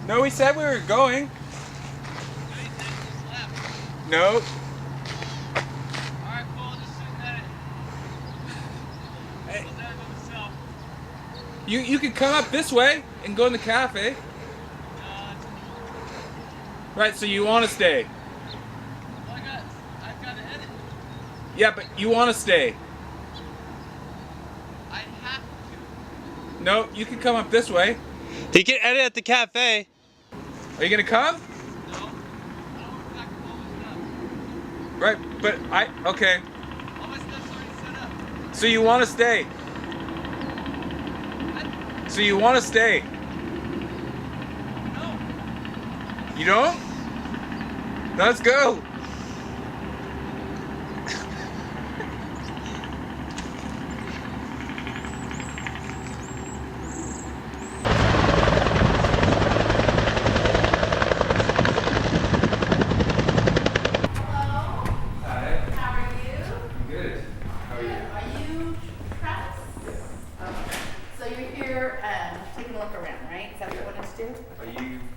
No, we said we were going. No. Alright, cool, just sitting at it. Hey. Well, there by myself. You could come up this way and go in the cafe. Right, so you want to stay. Well, I've got to edit. Yeah, but you want to stay. I have to. No, you can come up this way. He can edit at the cafe. Are you gonna come? No. I don't want to pack all my stuff. Right, but okay. All my stuff's already set up. So you want to stay. So you want to stay. No. You don't? Let's go.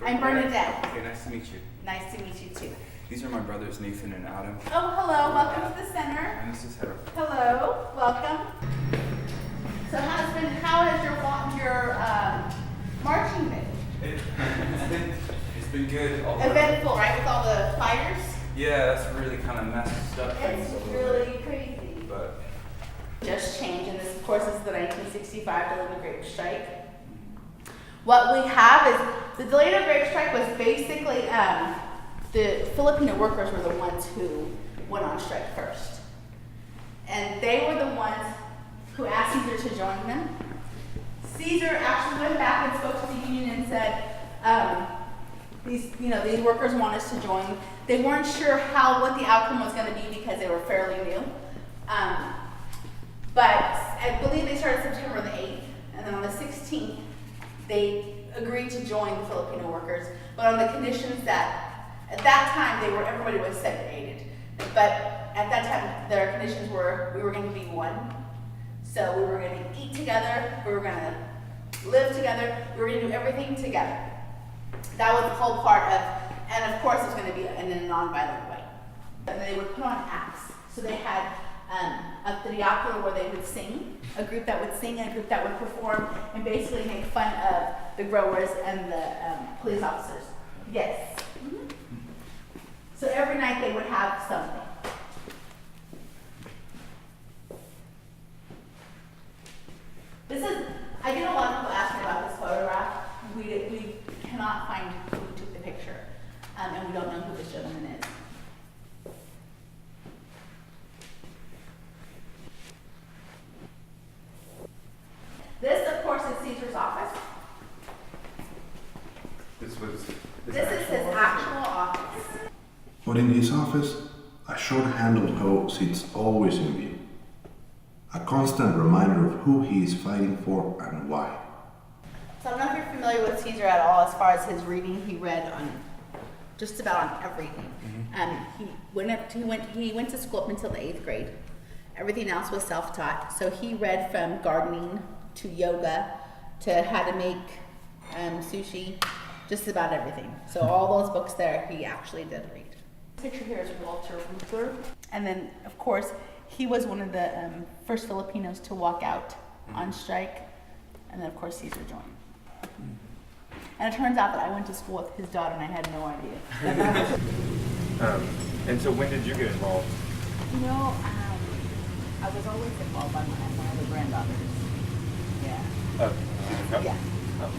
I'm Bernadette. Okay, nice to meet you. Nice to meet you too. These are my brothers Nathan and Adam. Oh, hello. Welcome to the center. And this is Heather. Hello. Welcome. So, husband, how has your marching been? It's been good. Eventful, right? With all the fires. Yeah, that's really kind of messed up things It's a little really bit. crazy. But Just changed, and this, of course, is the 1965 delayed grape strike. What we have is the delayed grape strike was basically the Filipino workers were the ones who went on strike first, and they were the ones who asked Caesar to join them. Caesar actually went back and spoke to the union and said, these workers want us to join. They weren't sure what the outcome was going to be because they were fairly new. But I believe they started September the 8th, and then on the 16th, they agreed to join the Filipino workers, but on the conditions that at that time everybody was segregated. But at that time, their conditions were we were going to be one. So we were going to eat together, we were going to live together, we were going to do everything together. That was the whole part of, and of course it was going to be in a non-violent way. And they would put on acts. So they had a teatro where they would sing, a group that would sing and a group that would perform and basically make fun of the growers and the police officers. Yes. Mm-hmm. So every night they would have something. I get a lot of people ask me about this photograph. We cannot find who took the picture, and we don't know who this gentleman is. This, of course, is Caesar's office. this was This is his actual office. But in his office, a short-handled hoe sits always in view. A constant reminder of who he is fighting for and why. So I don't know if you're familiar with Caesar at all as far as his reading. He read on just about on everything. He went to school up until the 8th grade. Everything else was self-taught. So he read from gardening to yoga to how to make sushi, just about everything. So all those books there, he actually did read. This picture here is Walter Reuther. And then, of course, he was one of the first Filipinos to walk out on strike. And then, of course, Caesar joined. And it turns out that I went to school with his daughter and I had no idea. And so when did you get involved? I was always involved by my other granddaughters. Yeah. Oh. Yeah. Oh.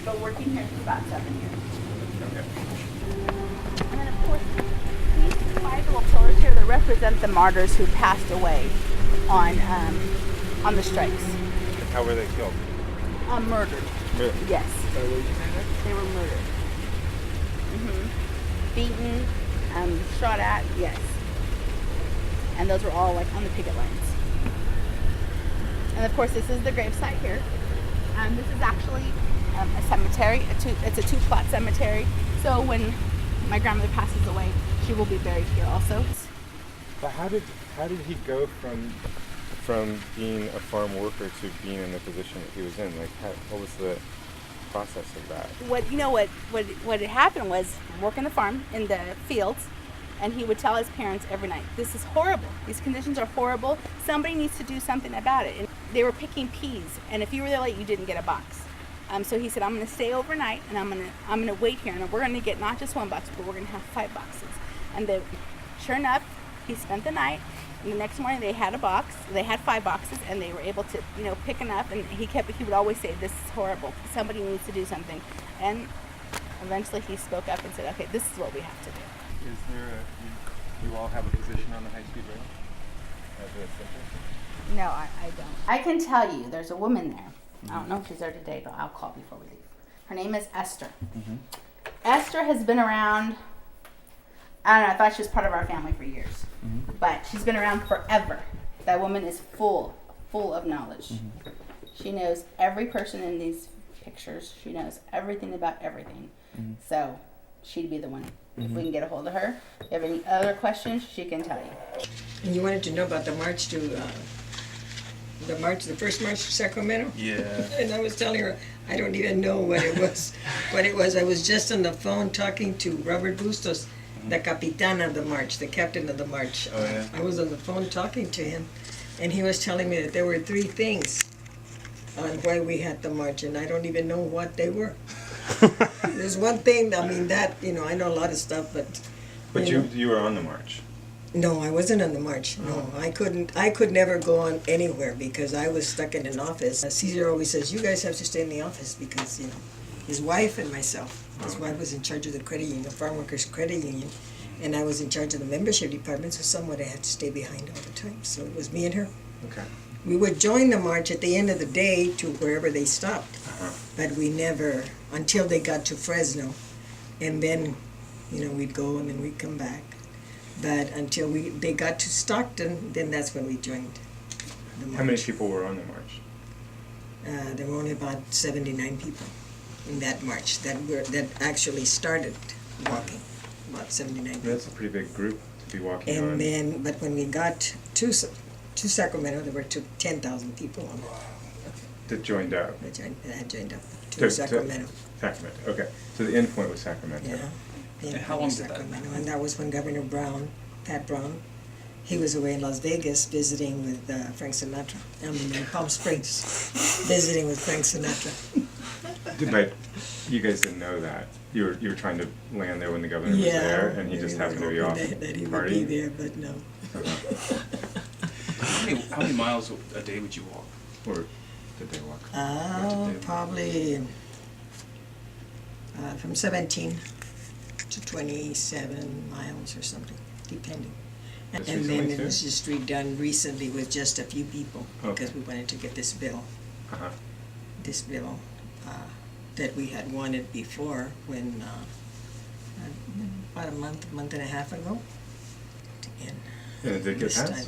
But working here for about 7 years. Okay. And then, of course, these 5 little pillars here that represent the martyrs who passed away on the strikes. How were they killed? Murdered. Really? Yes. What did you say? They were murdered. Beaten, shot at, yes. And those were all like on the picket lines. And of course, this is the gravesite here. This is actually a cemetery. It's a 2-plot cemetery. So when my grandmother passes away, she will be buried here also. But how did he go from being a farm worker to being in the position that he was in? Like, what was the process of that? What had happened was working the farm in the fields, and he would tell his parents every night, "This is horrible. These conditions are horrible. Somebody needs to do something about it." And they were picking peas, and if you were there late, you didn't get a box. So he said, "I'm going to stay overnight, and I'm going to wait here, and we're going to get not just one box, but we're going to have 5 boxes." And sure enough, he spent the night. And the next morning they had a box. They had 5 boxes, and they were able to, pick enough. And he would always say, "This is horrible. Somebody needs to do something." And eventually he spoke up and said, "Okay, this is what we have to do." Is there you all have a position on the high-speed rail? As a center? No, I don't. I can tell you, there's a woman there. I don't know if she's there today, but I'll call before we leave. Her name is Esther. Esther has been around. I don't know. I thought she was part of our family for years, but she's been around forever. That woman is full of knowledge. She knows every person in these pictures. She knows everything about everything. So she'd be the one. If we can get a hold of her. If you have any other questions, she can tell you. And you wanted to know about the march to the first march to Sacramento? Yeah. And I was telling her I don't even know what it was. I was just on the phone talking to Robert Bustos, the Capitan of the march, the captain of the march. Oh, yeah. I was on the phone talking to him, and he was telling me that there were 3 things on why we had the march, and I don't even know what they were. There's one thing, I mean, that, I know a lot of stuff, but... But you were on the march. No, I wasn't on the march. No, I could never go on anywhere because I was stuck in an office. Caesar always says, "You guys have to stay in the office," because, his wife and myself. His wife was in charge of the credit union, the Farm Workers Credit Union, and I was in charge of the membership department, so somebody had to stay behind all the time. So it was me and her. Okay. We would join the march at the end of the day to wherever they stopped, but we never, until they got to Fresno, and then, we'd go and then we'd come back. But until they got to Stockton, then that's when we joined the march. How many people were on the march? There were only about 79 people in that march that actually started walking. About 79 people. That's a pretty big group to be walking on. And then, but when we got to Sacramento, there were 10,000 people on it. That joined up. That had joined up to Sacramento. Sacramento. Okay. So the end point was Sacramento. Yeah. And how long did that Sacramento. And that was when Governor Brown, Pat Brown, he was away in Las Vegas visiting with Frank Sinatra. In Palm Springs, visiting with Frank Sinatra. But you guys didn't know that. You were trying to land there when the governor was there, and he just happened to be off that he would partying. be there, but no. How many miles a day would you walk? Or did they walk? Probably from 17 to 27 miles or something, depending. Just And recently, then it too? was just redone recently with just a few people, because Okay. we wanted to get this bill Uh-huh. that we had wanted before when, about a month and a half ago. And And it did get this passed? time,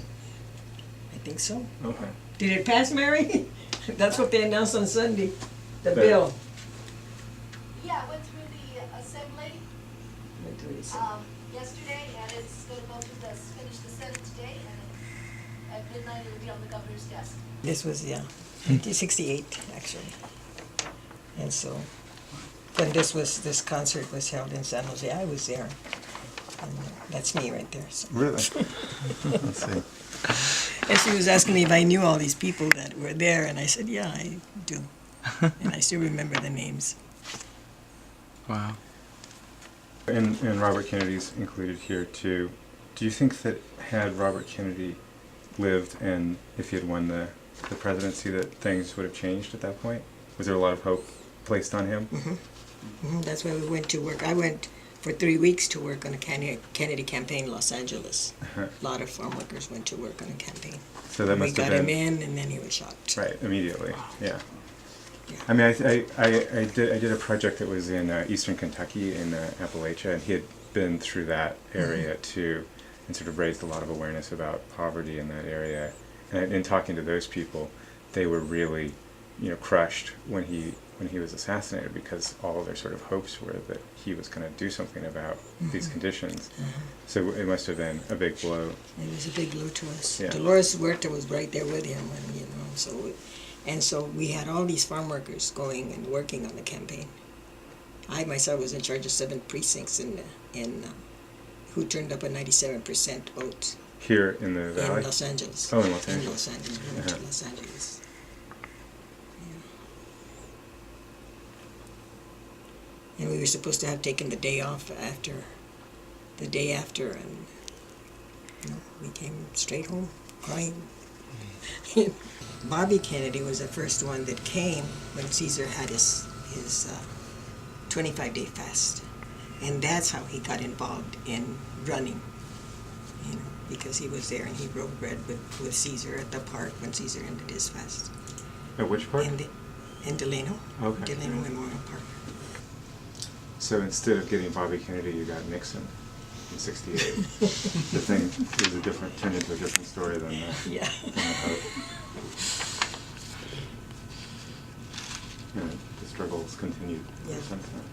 I think so. Okay. Did it pass, Mary? That's what they announced on Sunday, the The- bill. Yeah, went through the assembly yesterday, and it's gonna go to finish the Senate today, and at midnight it'll be on the governor's desk. This was, 1968, actually. And so, when this concert was held in San Jose, I was there. And that's me right there. So. Really? Let's see. And she was asking me if I knew all these people that were there, and I said, yeah, I do. And I still remember the names. Wow. And Robert Kennedy's included here too. Do you think that had Robert Kennedy lived and if he had won the presidency that things would have changed at that point? Was there a lot of hope placed on him? That's why we went to work. I went for 3 weeks to work on a Kennedy campaign in Los Angeles. Uh-huh. A lot of farm workers went to work on a campaign. So that We must have got him been in, and then he was shot. right immediately. Yeah. Yeah. I mean, I did a project that was in eastern Kentucky in Appalachia, and he had been through that area too, and sort of raised a lot of awareness about poverty in that area. And in talking to those people, they were really, crushed when he was assassinated, because all of their sort of hopes were that he was going to do something about these conditions. So it must have been a big blow. It was a big blow to us. Yeah. Dolores Huerta was right there with him, and so And so we had all these farm workers going and working on the campaign. I myself was in charge of 7 precincts who turned up a 97% vote Here in the valley? in Los Angeles. Oh, in Los In Angeles. Los Angeles. We went to Uh-huh. Los Angeles. Yeah. And we were supposed to have taken the day off the day after, and we came straight home crying. Bobby Kennedy was the first one that came when Caesar had his 25-day fast. And that's how he got involved in running, because he was there and he broke bread with Caesar at the park when Caesar ended his fast. At which part? In Delano. Okay. Delano Memorial Park. So instead of getting Bobby Kennedy, you got Nixon in '68. The thing turned into a different story than Yeah. the vote. And the struggles continued Yeah. for some time.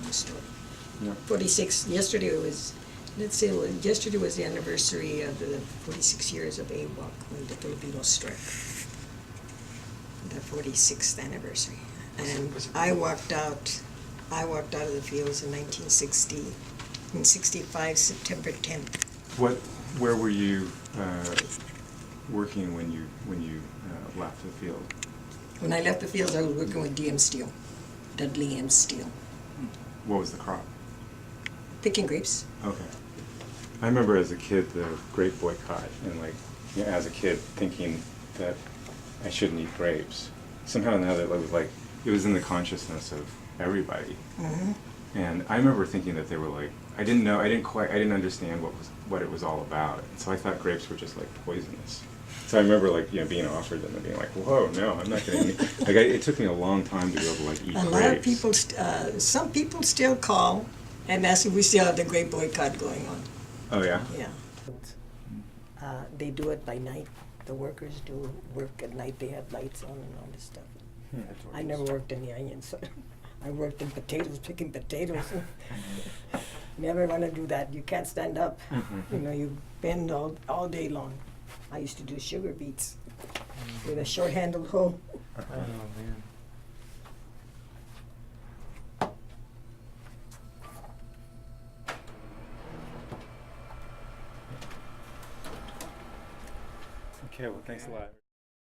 The story. Yeah. 46. Yesterday was the anniversary of the 46 years of AWOC, when the Filipinos struck. The 46th anniversary. And I walked out of the fields in 1960, in 65, September 10th. Where were you working when you left the field? When I left the fields, I was working with DM Steel, Dudley M. Steel, What was the crop? picking grapes. Okay. I remember as a kid the grape boycott, and as a kid thinking that I shouldn't eat grapes. Somehow now that it was in the consciousness of everybody. Mm-hmm. And I remember thinking that they were I didn't understand what it was all about. And so I thought grapes were just poisonous. So I remember being offered them and being like, whoa, no, I'm not going to eat. It took me a long time to be able to eat grapes. A lot of people, some people still call and ask if we still have the grape boycott going on. Oh yeah? Yeah. They do it by night. The workers do work at night. They have lights on and all this stuff. I never worked in the onions, so I worked in potatoes, picking potatoes. Never want to do that. You can't stand up. You bend all day long. I used to do sugar beets with a short-handled hoe. Oh, man. Okay, well, thanks a lot.